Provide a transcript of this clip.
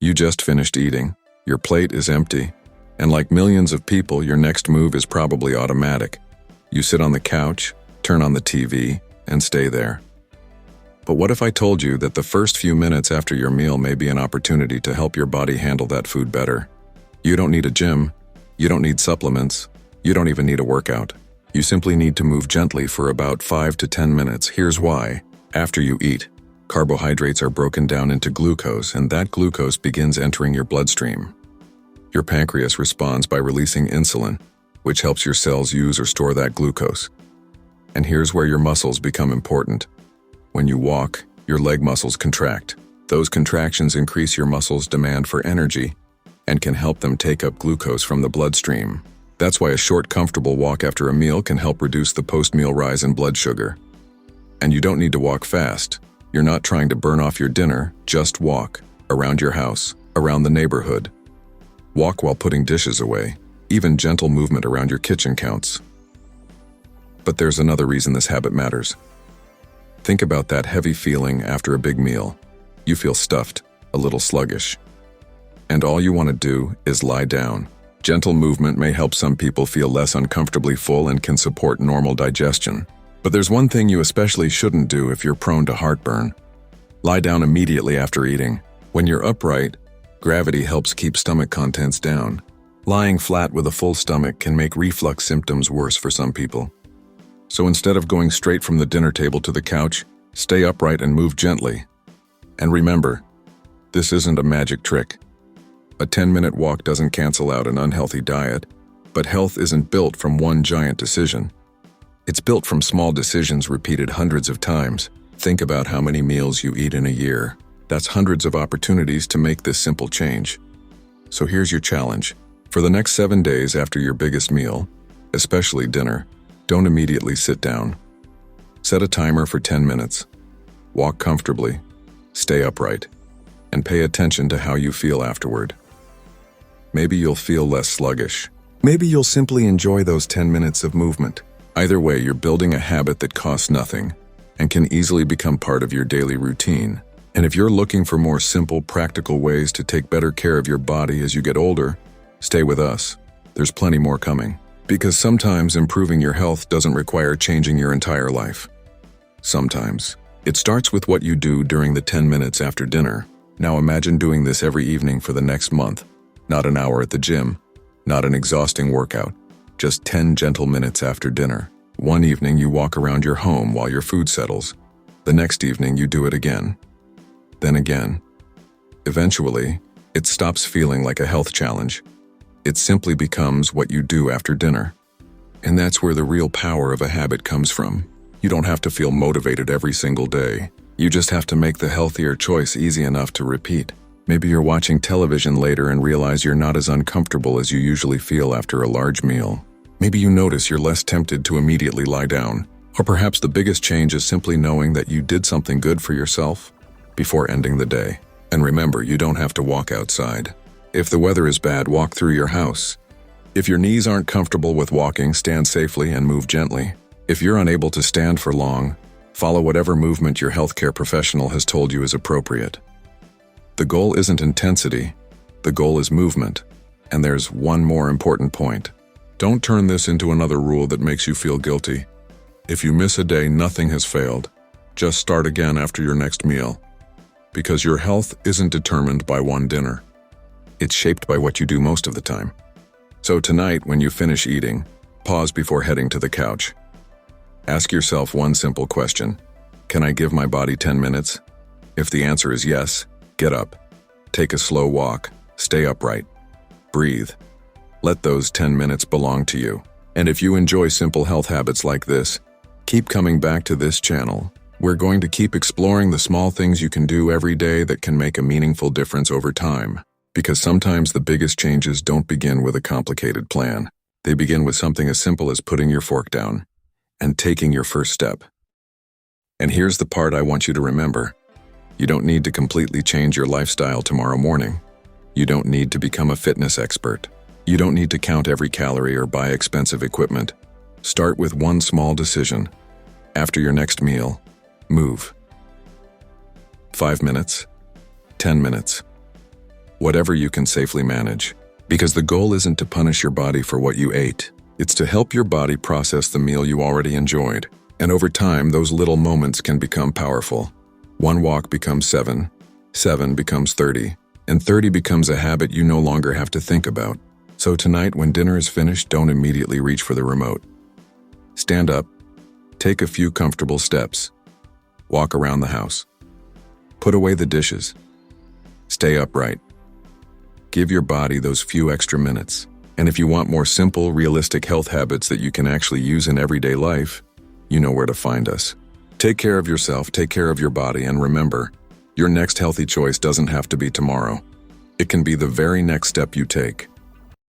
You just finished eating, your plate is empty, and like millions of people, your next move is probably automatic. You sit on the couch, turn on the TV, and stay there. But what if I told you that the first few minutes after your meal may be an opportunity to help your body handle that food better? You don't need a gym, you don't need supplements, you don't even need a workout. You simply need to move gently for about 5 to 10 minutes. Here's why. After you eat, carbohydrates are broken down into glucose, and that glucose begins entering your bloodstream. Your pancreas responds by releasing insulin, which helps your cells use or store that glucose. And here's where your muscles become important. When you walk, your leg muscles contract. Those contractions increase your muscles' demand for energy and can help them take up glucose from the bloodstream. That's why a short, comfortable walk after a meal can help reduce the post-meal rise in blood sugar. And you don't need to walk fast. You're not trying to burn off your dinner, just walk around your house, around the neighborhood. Walk while putting dishes away. Even gentle movement around your kitchen counts. But there's another reason this habit matters. Think about that heavy feeling after a big meal. You feel stuffed, a little sluggish. And all you want to do is lie down. Gentle movement may help some people feel less uncomfortably full and can support normal digestion. But there's one thing you especially shouldn't do if you're prone to heartburn. Lie down immediately after eating. When you're upright, gravity helps keep stomach contents down. Lying flat with a full stomach can make reflux symptoms worse for some people. So instead of going straight from the dinner table to the couch, stay upright and move gently. And remember, this isn't a magic trick. A 10-minute walk doesn't cancel out an unhealthy diet, but health isn't built from one giant decision. It's built from small decisions repeated hundreds of times. Think about how many meals you eat in a year. That's hundreds of opportunities to make this simple change. So here's your challenge. For the next 7 days after your biggest meal, especially dinner, don't immediately sit down. Set a timer for 10 minutes. Walk comfortably, stay upright, and pay attention to how you feel afterward. Maybe you'll feel less sluggish. Maybe you'll simply enjoy those 10 minutes of movement. Either way, you're building a habit that costs nothing and can easily become part of your daily routine. And if you're looking for more simple, practical ways to take better care of your body as you get older, stay with us. There's plenty more coming. Because sometimes improving your health doesn't require changing your entire life. Sometimes it starts with what you do during the 10 minutes after dinner. Now imagine doing this every evening for the next month. Not an hour at the gym, not an exhausting workout, just 10 gentle minutes after dinner. One evening you walk around your home while your food settles. The next evening you do it again. Then again. Eventually, it stops feeling like a health challenge. It simply becomes what you do after dinner. And that's where the real power of a habit comes from. You don't have to feel motivated every single day. You just have to make the healthier choice easy enough to repeat. Maybe you're watching television later and realize you're not as uncomfortable as you usually feel after a large meal. Maybe you notice you're less tempted to immediately lie down. Or perhaps the biggest change is simply knowing that you did something good for yourself before ending the day. And remember, you don't have to walk outside. If the weather is bad, walk through your house. If your knees aren't comfortable with walking, stand safely and move gently. If you're unable to stand for long, follow whatever movement your healthcare professional has told you is appropriate. The goal isn't intensity, the goal is movement. And there's one more important point. Don't turn this into another rule that makes you feel guilty. If you miss a day, nothing has failed. Just start again after your next meal. Because your health isn't determined by one dinner. It's shaped by what you do most of the time. So tonight, when you finish eating, pause before heading to the couch. Ask yourself one simple question. Can I give my body 10 minutes? If the answer is yes, get up. Take a slow walk. Stay upright. Breathe. Let those 10 minutes belong to you. And if you enjoy simple health habits like this, keep coming back to this channel. We're going to keep exploring the small things you can do every day that can make a meaningful difference over time. Because sometimes the biggest changes don't begin with a complicated plan. They begin with something as simple as putting your fork down and taking your first step. And here's the part I want you to remember. You don't need to completely change your lifestyle tomorrow morning. You don't need to become a fitness expert. You don't need to count every calorie or buy expensive equipment. Start with one small decision. After your next meal, move. 5 minutes, 10 minutes. whatever you can safely manage. Because the goal isn't to punish your body for what you ate. It's to help your body process the meal you already enjoyed. And over time, those little moments can become powerful. 1 walk becomes 7, 7 becomes 30, and 30 becomes a habit you no longer have to think about. So tonight, when dinner is finished, don't immediately reach for the remote. Stand up, take a few comfortable steps, walk around the house, put away the dishes, stay upright. Give your body those few extra minutes. And if you want more simple, realistic health habits that you can actually use in everyday life, you know where to find us. Take care of yourself, take care of your body, and remember, your next healthy choice doesn't have to be tomorrow. It can be the very next step you take.